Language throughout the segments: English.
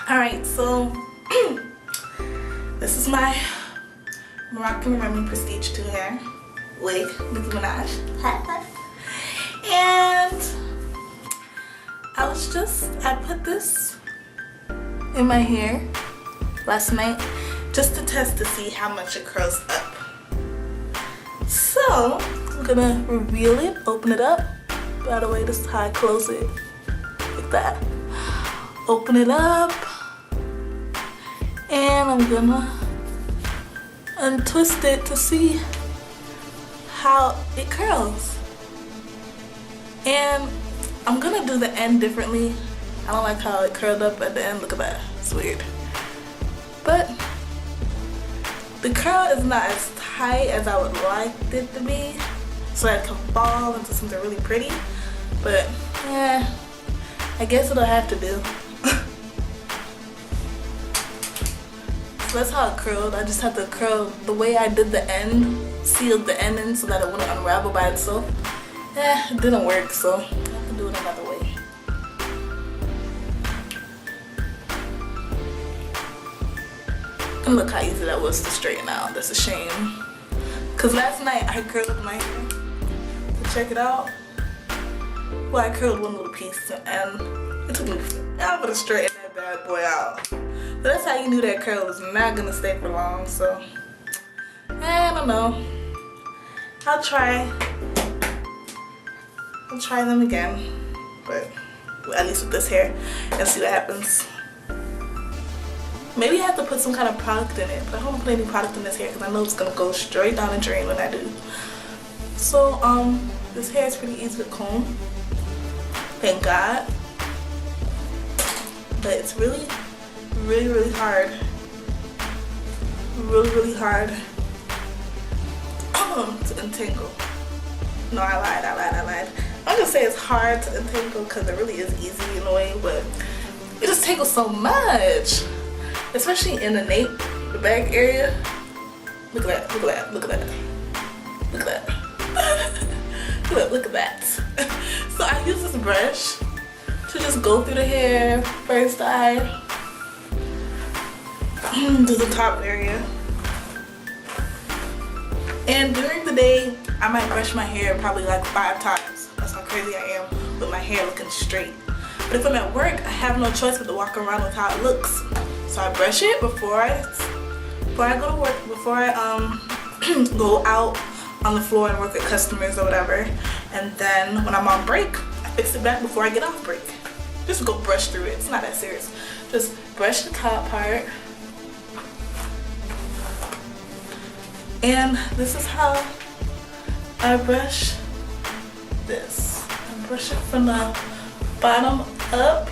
Alright, so this is my Moroccan Remy Prestige 2 hair wig, Nicki Minaj. And I put this in my hair last night just to test to see how much it curls up. So I'm gonna reveal it, open it up. By the way, this is how I close it, like that. Open it up, and I'm gonna untwist it to see how it curls. And I'm gonna do the end differently. I don't like how it curled up at the end. Look at that, it's weird. But the curl is not as tight as I would like it to be, so that it can fall into something really pretty. But yeah, I guess it'll have to do. So that's how it curled. I just had to curl the way I did the end, sealed the end in so that it wouldn't unravel by itself. It didn't work, so I have to do it another way. And look how easy that was to straighten out. That's a shame. Cause last night I curled my hair. So check it out. Well, I curled one little piece and it took me forever to straighten that bad boy out. So that's how you knew that curl was not gonna stay for long. So I don't know. I'll try them again, but at least with this hair, and see what happens. Maybe I have to put some kind of product in it, but I don't want to put any product in this hair because I know it's gonna go straight down the drain when I do. So this hair is pretty easy to comb, thank God, but it's really hard, really hard to untangle. No, I lied. I'm gonna say it's hard to untangle because it really is easy in a way, but it just tangles so much, especially in the nape, the back area. Look at that, look at that, look at that, look at that. look at that. So I use this brush to just go through the hair. First I do the top area, and during the day I might brush my hair probably like 5 times. That's how crazy I am with my hair looking straight. But if I'm at work, I have no choice but to walk around with how it looks. So I brush it before I go to work, before I go out on the floor and work with customers or whatever. And then when I'm on break, I fix it back before I get off break. Just go brush through it. It's not that serious. Just brush the top part. And this is how I brush this. I brush it from the bottom up.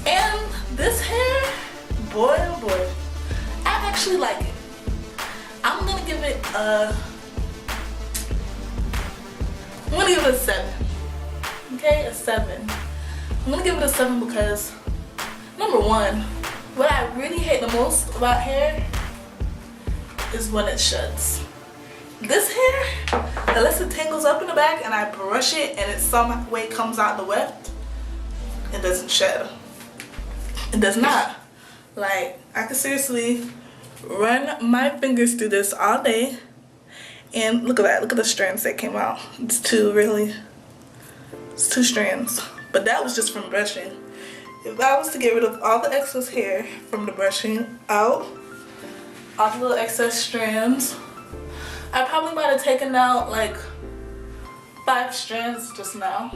And this hair, boy oh boy, I actually like it. I'm gonna give it a 7. Okay, a 7. I'm gonna give it a 7 because, number one, what I really hate the most about hair is when it shuts. This hair, unless it tangles up in the back and I brush it and it some way comes out the weft, it doesn't shed. It does not. Like, I could seriously run my fingers through this all day, and look at that. Look at the strands that came out. It's 2 strands. But that was just from brushing. If I was to get rid of all the excess hair from the brushing out, all the little excess strands, I probably might have taken out like 5 strands just now.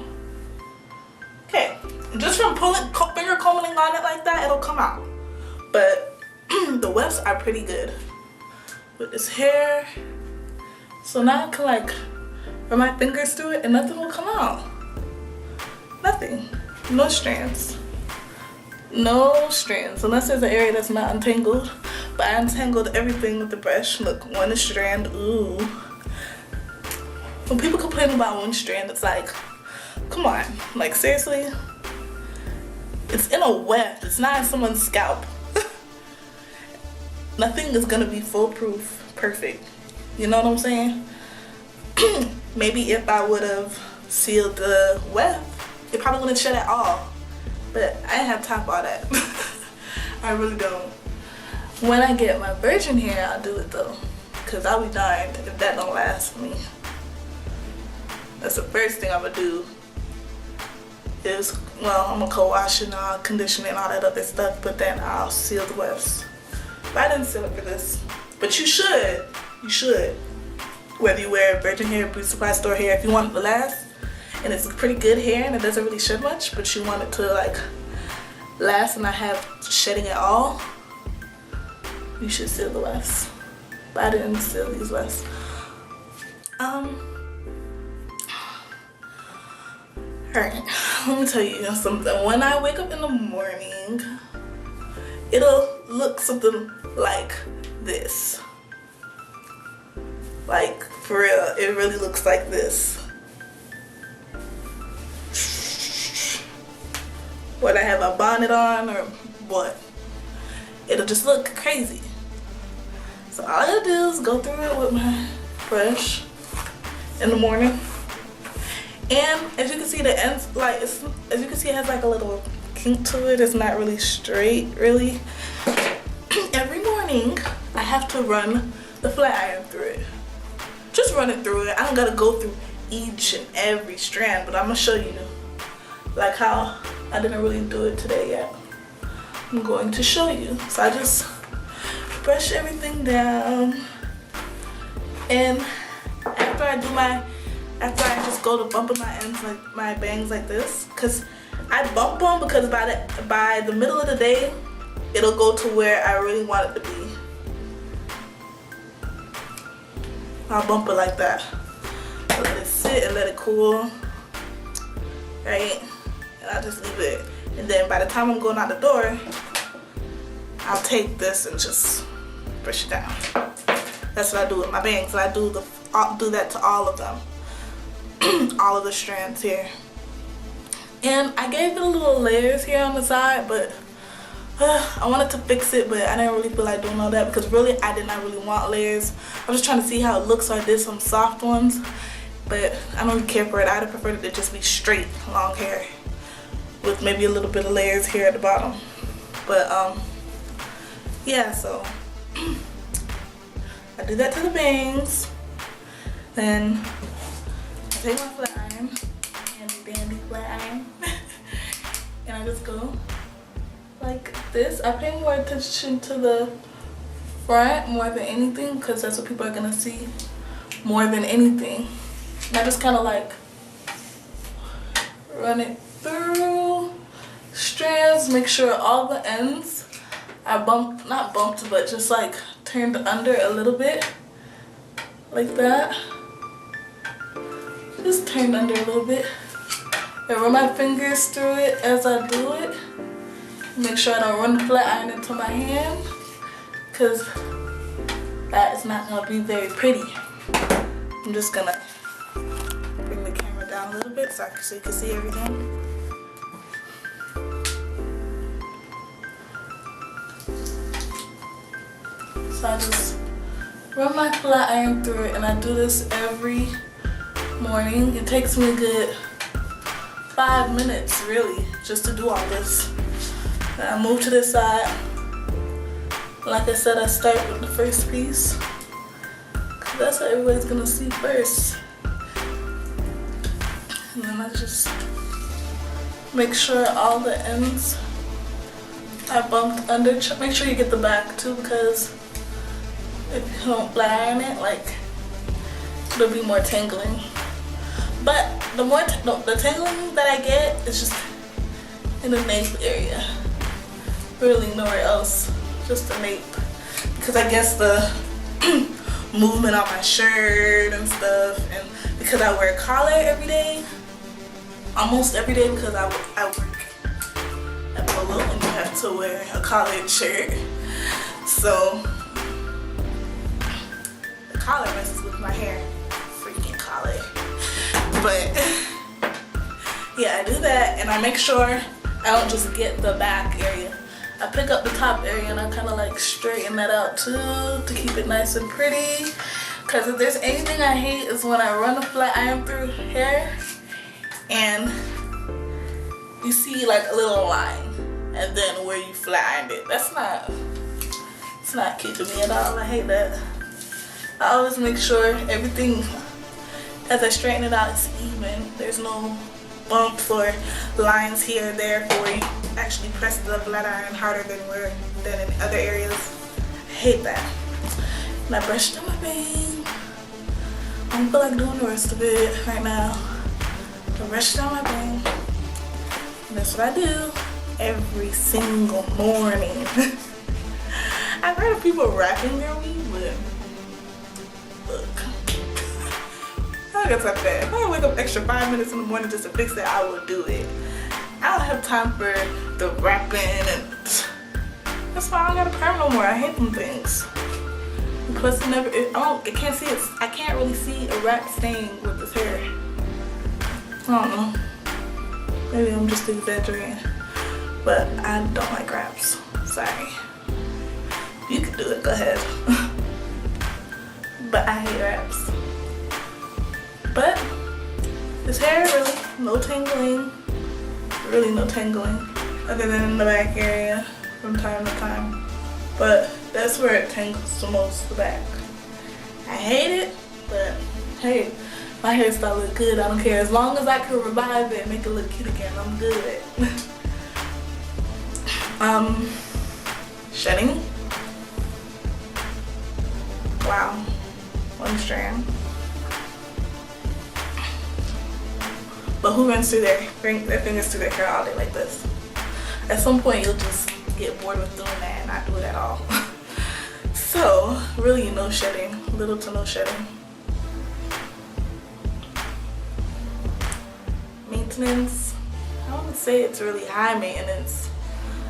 Okay, just from finger combing on it like that, it'll come out. But the wefts are pretty good with this hair. So now I can like run my fingers through it and nothing will come out. Nothing. No strands. No strands, unless there's an area that's not untangled. But I untangled everything with the brush. Look, 1 strand, ooh. When people complain about 1 strand, it's like, come on, like seriously? It's in a weft, it's not in someone's scalp. Nothing is gonna be foolproof, perfect. You know what I'm saying? Maybe if I would have sealed the weft, it probably wouldn't shed at all. But I didn't have time for all that. I really don't. When I get my virgin hair, I'll do it though. Cause I'll be darned if that don't last for me. That's the first thing I'm gonna do. Is, well, I'm gonna co-wash and condition and all that other stuff, but then I'll seal the wefts. But I didn't seal it for this. But you should. You should. Whether you wear virgin hair, beauty supply store hair, if you want it to last, and it's pretty good hair and it doesn't really shed much, but you want it to like last and not have shedding at all, you should seal the wefts. But I didn't seal these wefts. Alright, let me tell you something. When I wake up in the morning, it'll look something like this. Like, for real, it really looks like this. When I have a bonnet on or what, it'll just look crazy. So all I gotta do is go through it with my brush in the morning. And as you can see, the ends, like, as you can see, it has like a little kink to it. It's not really straight, really. Every morning, I have to run the flat iron through it. Just run it through it. I don't gotta go through each and every strand, but I'm gonna show you, like how I didn't really do it today yet. I'm going to show you. So I just brush everything down, and after I just go to bumping my ends, like my bangs like this, because I bump them because by the middle of the day, it'll go to where I really want it to be. I'll bump it like that. I'll let it sit and let it cool, right? And I'll just leave it. And then by the time I'm going out the door, I'll take this and just brush it down. That's what I do with my bangs. And I do that to all of them. All of the strands here. And I gave it a little layers here on the side, but I wanted to fix it, but I didn't really feel like doing all that because really I did not really want layers. I was just trying to see how it looks, so I did some soft ones, but I don't really care for it. I'd have preferred it to just be straight long hair with maybe a little bit of layers here at the bottom. But yeah, so I do that to the bangs. Then I take my flat iron, handy dandy flat iron, and I just go like this. I pay more attention to the front more than anything because that's what people are gonna see more than anything. And I just kind of like run it through strands, make sure all the ends are not bumped, but just like turned under a little bit, like that. Just turned under a little bit. And run my fingers through it as I do it. Make sure I don't run the flat iron into my hand, because that is not gonna be very pretty. I'm just gonna bring the camera down a little bit so you can see everything. So I just run my flat iron through it, and I do this every morning. It takes me a good 5 minutes really just to do all this. Then I move to this side. Like I said, I start with the first piece because that's what everybody's gonna see first. And then I just make sure all the ends are bumped under. Make sure you get the back too, because if you don't flat iron it, like, it'll be more tangling. But the more the tangling that I get is just in the nape area. Really nowhere else, just the nape. Because I guess the movement on my shirt and stuff, and because I wear a collar every day, almost every day, because I work at Polo and you have to wear a collared shirt. So the collar messes with my hair. Freaking collar. But yeah, I do that, and I make sure I don't just get the back area. I pick up the top area and I kind of like straighten that out too to keep it nice and pretty. Because if there's anything I hate is when I run a flat iron through hair and you see like a little line, and then where you flattened it. It's not keeping me at all. I hate that. I always make sure everything, as I straighten it out, it's even. There's no bumps or lines here or there for where you actually press the flat iron harder than in other areas. I hate that. And I brushed on my bang. I don't feel like doing the rest of it right now. I brushed on my bang. And that's what I do every single morning. I've heard of people wrapping their weave, but look. I guess I bet. If I wake up extra 5 minutes in the morning just to fix it, I will do it. I don't have time for the wrapping, and that's why I don't got a perm no more. I hate them things. And plus, I can't really see a wrap staying with this hair. I don't know. Maybe I'm just exaggerating, but I don't like wraps. Sorry. You can do it. Go ahead. But I hate wraps. But this hair, really no tangling. Really no tangling, other than in the back area from time to time. But that's where it tangles the most, the back. I hate it, but hey, my hairstyle look good. I don't care. As long as I can revive it and make it look cute again, I'm good. Shedding. Wow, one strand. But who runs through their fingers through their hair all day like this? At some point, you'll just get bored with doing that and not do it at all. So, really no shedding, little to no shedding. Maintenance, I wouldn't say it's really high maintenance.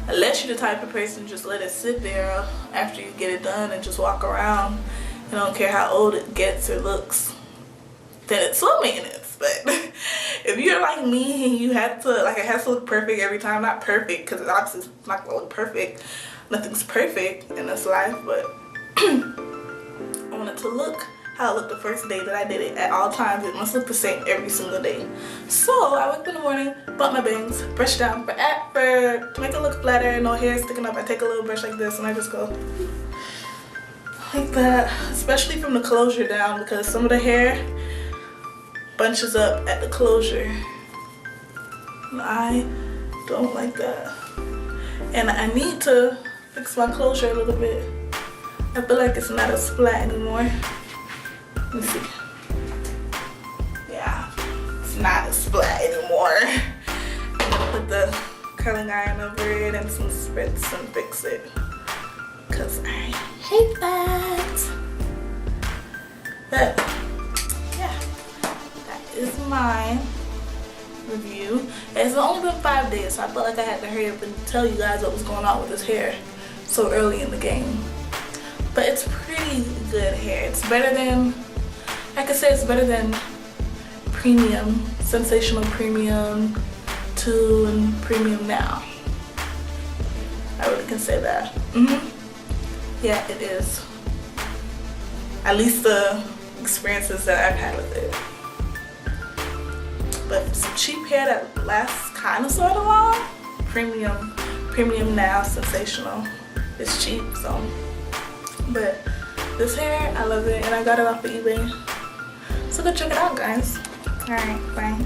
Unless you're the type of person to just let it sit there after you get it done and just walk around. You don't care how old it gets or looks. Then it's slow maintenance. But if you're like me and you have to, like, it has to look perfect every time, not perfect, because obviously it's not gonna look perfect. Nothing's perfect in this life, but I want it to look how it looked the first day that I did it. At all times, it must look the same every single day. So I woke up in the morning, bought my bangs, brushed down to make it look flatter, no hair sticking up. I take a little brush like this and I just go like that, especially from the closure down, because some of the hair bunches up at the closure. And I don't like that. And I need to fix my closure a little bit. I feel like it's not as flat anymore. Let me see. Yeah, it's not as flat anymore. I'm gonna put the curling iron over it and some spritz and fix it, because I hate that. But yeah, that is my review. It's only been 5 days, so I felt like I had to hurry up and tell you guys what was going on with this hair so early in the game. But it's pretty good hair. It's better than, I could say it's better than Premium, Sensational Premium 2 and Premium Now. I really can say that. Yeah, it is. At least the experiences that I've had with it. But some cheap hair that lasts kind of sort of long, Premium Now, Sensational. It's cheap, so. But this hair, I love it, and I got it off of eBay. So go check it out, guys. Alright, bye.